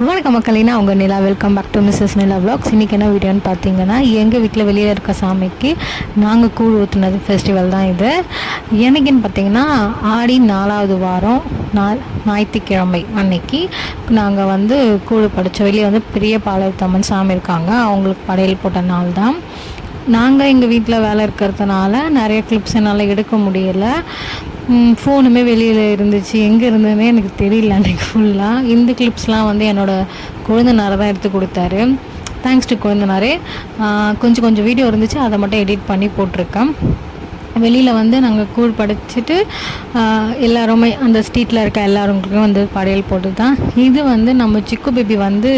வணக்கம் மக்களினா அவங்க Nila. Welcome back to missus Nila vlogs. இன்றைக்கி என்ன வீடியோன்னு பார்த்தீங்கன்னா, எங்கள் வீட்டில் வெளியில் இருக்க சாமிக்கு நாங்கள் கூழ் ஊற்றுனது ஃபெஸ்டிவல் தான் இது. எனக்குன்னு பார்த்தீங்கன்னா ஆடி 4வது வாரம் ஞாயிற்றுக்கிழமை அன்னைக்கு நாங்கள் வந்து கூழ் படைச்சோம். வெளியே வந்து பெரிய பாளையத்தம்மன் சாமி இருக்காங்க, அவங்களுக்கு படையல் போட்ட நாள் தான். நாங்கள் எங்கள் வீட்டில் வேலை இருக்கிறதுனால நிறைய கிளிப்ஸ் என்னால் எடுக்க முடியலை. ஃபோனுமே வெளியில் இருந்துச்சு, எங்கே இருந்ததுன்னே எனக்கு தெரியல அன்றைக்கி ஃபுல்லாக. இந்த கிளிப்ஸ்லாம் வந்து என்னோடய கொழுந்தனாரை தான் எடுத்து கொடுத்தாரு. தேங்க்ஸ் டு கொழுந்தனாரே. கொஞ்சம் வீடியோ இருந்துச்சு, அதை மட்டும் எடிட் பண்ணி போட்டிருக்கேன். வெளியில் வந்து நாங்கள் கூழ் படைச்சிட்டு எல்லாருமே அந்த ஸ்ட்ரீட்டில் இருக்க எல்லாருக்கும் வந்து படையல் போட்டு தான். இது வந்து நம்ம சிக்கு பேபி வந்து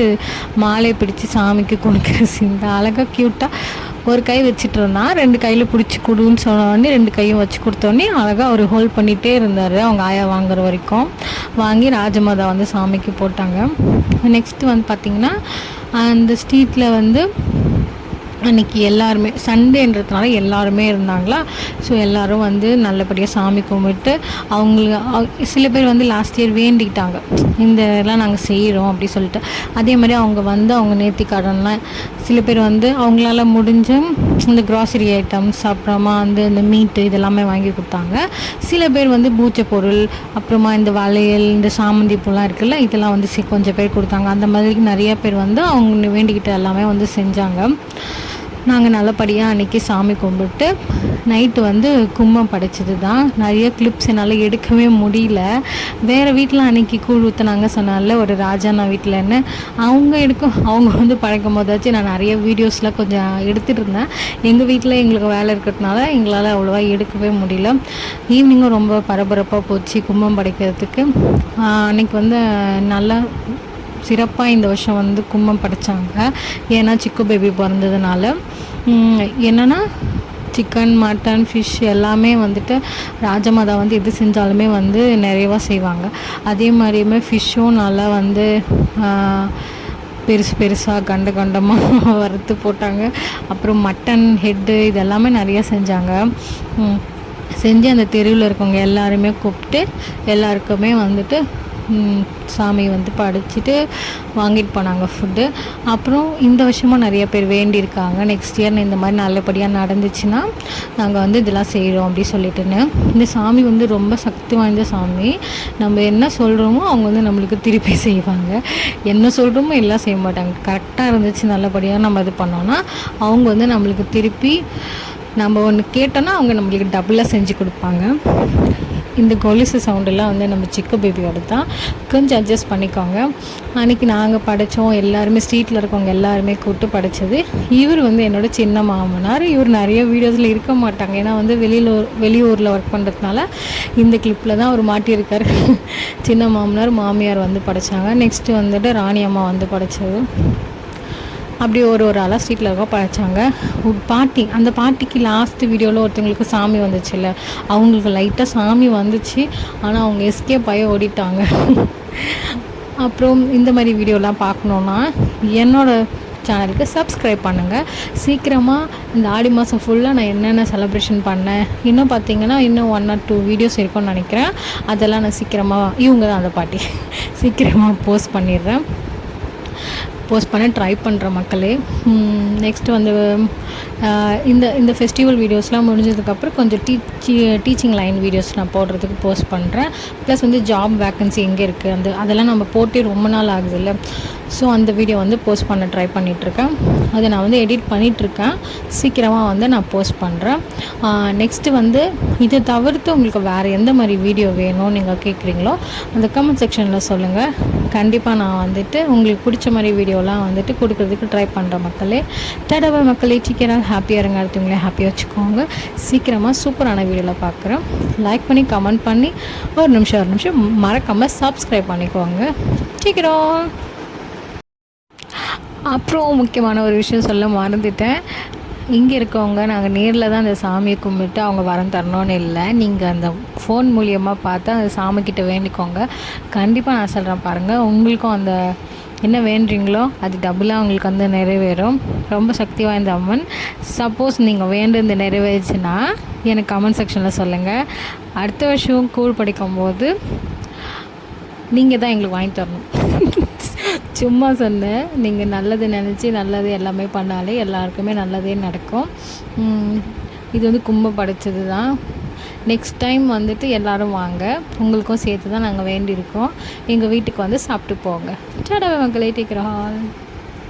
மாலை பிடிச்சி சாமிக்கு கொடுக்குற சீன் தான். அழகாக க்யூட்டாக ஒரு கை வச்சுட்டு இருந்தான், 2 கையில் பிடிச்சி கொடுன்னு சொன்னோடனே 2 கையும் வச்சு கொடுத்தோடனே அழகாக அவர் ஹோல்ட் பண்ணிகிட்டே இருந்தார். அவங்க ஆயா வாங்குற வரைக்கும் வாங்கி ராஜமாதா வந்து சாமிக்கு போட்டாங்க. நெக்ஸ்ட்டு வந்து பார்த்திங்கன்னா அந்த ஸ்ட்ரீட்டில் வந்து அன்றைக்கி எல்லாருமே சண்டேன்றதுனால எல்லாருமே இருந்தாங்களா. ஸோ எல்லோரும் வந்து நல்லபடியாக சாமி கும்பிட்டு அவங்களுக்கு சில பேர் வந்து லாஸ்ட் இயர் வேண்டிக்கிட்டாங்க, இந்த இதெல்லாம் நாங்கள் செய்கிறோம் அப்படி சொல்லிட்டு. அதே மாதிரி அவங்க வந்து அவங்க நேர்த்திக்கடன்லாம் சில பேர் வந்து அவங்களால முடிஞ்ச இந்த க்ராசரி ஐட்டம்ஸ், அப்புறமா வந்து இந்த மீட்டு இதெல்லாமே வாங்கி கொடுத்தாங்க. சில பேர் வந்து பூஜை பொருள், அப்புறமா இந்த வளையல், இந்த சாமந்தி பூலாம் இருக்குல்ல, இதெல்லாம் வந்து கொஞ்சம் பேர் கொடுத்தாங்க. அந்த மாதிரி நிறைய பேர் வந்து அவங்க வேண்டிக்கிட்ட எல்லாமே வந்து செஞ்சாங்க. நாங்கள் நல்லபடியாக அன்றைக்கி சாமி கும்பிட்டு நைட்டு வந்து கும்பம் படைச்சது தான். நிறைய கிளிப்ஸ் என்னால் எடுக்கவே முடியல. வேறு வீட்டில் அன்றைக்கி கூழ் ஊற்றினாங்க சொன்னால ஒரு ராஜாண்ணா வீட்டில்னு, அவங்க வந்து படைக்கும் போதாச்சும் நான் நிறைய வீடியோஸ்லாம் கொஞ்சம் எடுத்துகிட்டு இருந்தேன். எங்கள் வீட்டில் எங்களுக்கு வேலை இருக்கிறதுனால எங்களால் அவ்வளோவா எடுக்கவே முடியல. ஈவினிங்கும் ரொம்ப பரபரப்பாக போச்சு கும்பம் படைக்கிறதுக்கு. அன்றைக்கி வந்து நல்லா சிறப்பாக இந்த வருஷம் வந்து கும்பம் படைத்தாங்க. ஏன்னா சிக்கு பேபி பிறந்ததுனால என்னென்னா சிக்கன், மட்டன், ஃபிஷ் எல்லாமே வந்துட்டு ராஜமாதா வந்து எது செஞ்சாலுமே வந்து நிறைவாக செய்வாங்க. அதே மாதிரியுமே ஃபிஷ்ஷும் நல்லா வந்து பெருசாக கண்டமாக வறுத்து போட்டாங்க. அப்புறம் மட்டன் ஹெட்டு இதெல்லாமே நிறையா செஞ்சாங்க. செஞ்சு அந்த தெருவில் இருக்கவங்க எல்லாருமே கூப்பிட்டு எல்லாருக்குமே வந்துட்டு சாமி வந்து படைச்சிட்டு வாங்கிட்டு போனாங்க ஃபுட்டு. அப்புறம் இந்த வருஷமும் நிறைய பேர் வேண்டியிருக்காங்க, நெக்ஸ்ட் இயர் இந்த மாதிரி நல்லபடியாக நடந்துச்சுன்னா நாங்கள் வந்து இதெல்லாம் செய்கிறோம் அப்படி சொல்லிட்டுன்னு. இந்த சாமி வந்து ரொம்ப சக்தி வாய்ந்த சாமி. நம்ம என்ன சொல்கிறோமோ அவங்க வந்து நம்மளுக்கு திருப்பி செய்வாங்க. என்ன சொல்கிறோமோ எல்லாம் செய்ய மாட்டாங்க. கரெக்டாக இருந்துச்சு நல்லபடியாக நம்ம இது பண்ணோன்னா அவங்க வந்து நம்மளுக்கு திருப்பி நம்ம ஒன்று கேட்டோன்னா அவங்க நம்மளுக்கு டபுளாக செஞ்சு கொடுப்பாங்க. இந்த கொலுசு சவுண்டெல்லாம் வந்து நம்ம சிக்கு பேபியோட தான், கொஞ்சம் அட்ஜஸ்ட் பண்ணிக்கோங்க. அன்றைக்கி நாங்கள் படைத்தோம், எல்லாருமே ஸ்ட்ரீட்டில் இருக்கவங்க எல்லாருமே கூப்பிட்டு படைச்சது. இவர் வந்து என்னோடய சின்ன மாமனார். இவர் நிறைய வீடியோஸில் இருக்க மாட்டாங்க, ஏன்னா வந்து வெளியூரில் ஒர்க் பண்ணுறதுனால இந்த கிளிப்பில் தான் அவர் மாட்டியிருக்கார். சின்ன மாமனார் மாமியார் வந்து படைத்தாங்க. நெக்ஸ்ட்டு வந்துட்டு ராணி அம்மா வந்து படைச்சது. அப்படி ஒரு ஆளாக ஸ்ட்ரீட்டில் இருக்க படைச்சாங்க. பாட்டி, அந்த பாட்டிக்கு லாஸ்ட் வீடியோவில் ஒருத்தவங்களுக்கு சாமி வந்துச்சுல்ல, அவங்களுக்கு லைட்டாக சாமி வந்துச்சு, ஆனால் அவங்க எஸ்கேப் ஆகி ஓடிட்டாங்க. அப்புறம் இந்த மாதிரி வீடியோலாம் பார்க்கணுன்னா என்னோடய சேனலுக்கு சப்ஸ்கிரைப் பண்ணுங்கள். சீக்கிரமாக இந்த ஆடி மாதம் ஃபுல்லாக நான் என்னென்ன செலிப்ரேஷன் பண்ணேன், இன்னும் பார்த்தீங்கன்னா இன்னும் 1 or 2 வீடியோஸ் இருக்கும்னு நினைக்கிறேன். அதெல்லாம் நான் சீக்கிரமாக, இவங்க தான் அந்த பாட்டி, சீக்கிரமாக போஸ்ட் பண்ணிடுறேன். போஸ்ட் பண்ண ட்ரை பண்ணுற மக்களே. நெக்ஸ்ட்டு வந்து இந்த ஃபெஸ்டிவல் வீடியோஸ்லாம் முடிஞ்சதுக்கப்புறம் கொஞ்சம் டீச்சிங் லைன் வீடியோஸ் நான் போடுறதுக்கு போஸ்ட் பண்ணுறேன். ப்ளஸ் வந்து ஜாப் வேக்கன்சி எங்கே இருக்குது அதெல்லாம் நம்ம போட்டு ரொம்ப நாள் ஆகுது இல்லை. ஸோ அந்த வீடியோ வந்து போஸ்ட் பண்ண ட்ரை பண்ணிகிட்ருக்கேன். அதை நான் வந்து எடிட் பண்ணிகிட்ருக்கேன். சீக்கிரமாக வந்து நான் போஸ்ட் பண்ணுறேன். நெக்ஸ்ட்டு வந்து இதை தவிர்த்து உங்களுக்கு வேறு எந்த மாதிரி வீடியோ வேணும்னு நீங்கள் கேட்குறீங்களோ அந்த கமெண்ட் செக்ஷனில் சொல்லுங்கள். கண்டிப்பாக நான் வந்துட்டு உங்களுக்கு பிடிச்ச மாதிரி வீடியோலாம் வந்துட்டு கொடுக்குறதுக்கு ட்ரை பண்ணுறேன் மக்களே. டடவா மக்களே, சீக்கிரம் ஹாப்பியாக இருங்க, அடுத்தவங்களே ஹாப்பியாக வச்சுக்கோங்க. சீக்கிரமாக சூப்பரான வீடியோவில் பார்க்குறேன். லைக் பண்ணி கமெண்ட் பண்ணி ஒரு நிமிஷம் மறக்காமல் சப்ஸ்கிரைப் பண்ணிக்கோங்க. சீக்கிரம். அப்புறம் முக்கியமான ஒரு விஷயம் சொல்ல மறந்துட்டேன். இங்கே இருக்கவங்க நாங்கள் நேரில் தான் அந்த சாமியை கும்பிட்டு அவங்க வரம் தரணும்னு இல்லை, நீங்கள் அந்த ஃபோன் மூலியமாக பார்த்து அந்த சாமிக்கிட்ட வேண்டிக்கோங்க. கண்டிப்பாக நான் சொல்கிறேன் பாருங்கள், உங்களுக்கும் அந்த என்ன வேண்டுறீங்களோ அது டபுளாக உங்களுக்கு வந்து நிறைவேறும். ரொம்ப சக்தி வாய்ந்த அம்மன். சப்போஸ் நீங்கள் வேண்டுறது நிறைவேறுச்சுன்னா எனக்கு கமெண்ட் செக்ஷனில் சொல்லுங்கள். அடுத்த வருஷம் கூழ் படிக்கும்போது நீங்கள் தான் எங்களுக்கு வாங்கி தரணும். சும்மா சொன்னேன். நீங்கள் நல்லது நினச்சி நல்லது எல்லாமே பண்ணாலே எல்லாருக்குமே நல்லதே நடக்கும். இது வந்து கும்பம் படைச்சது தான். நெக்ஸ்ட் டைம் வந்துட்டு எல்லோரும் வாங்க, உங்களுக்கும் சேர்த்து தான் நாங்கள் வேண்டியிருக்கோம். எங்கள் வீட்டுக்கு வந்து சாப்பிட்டு போங்க. சட மக்களை டேக் கேர் ஆல்.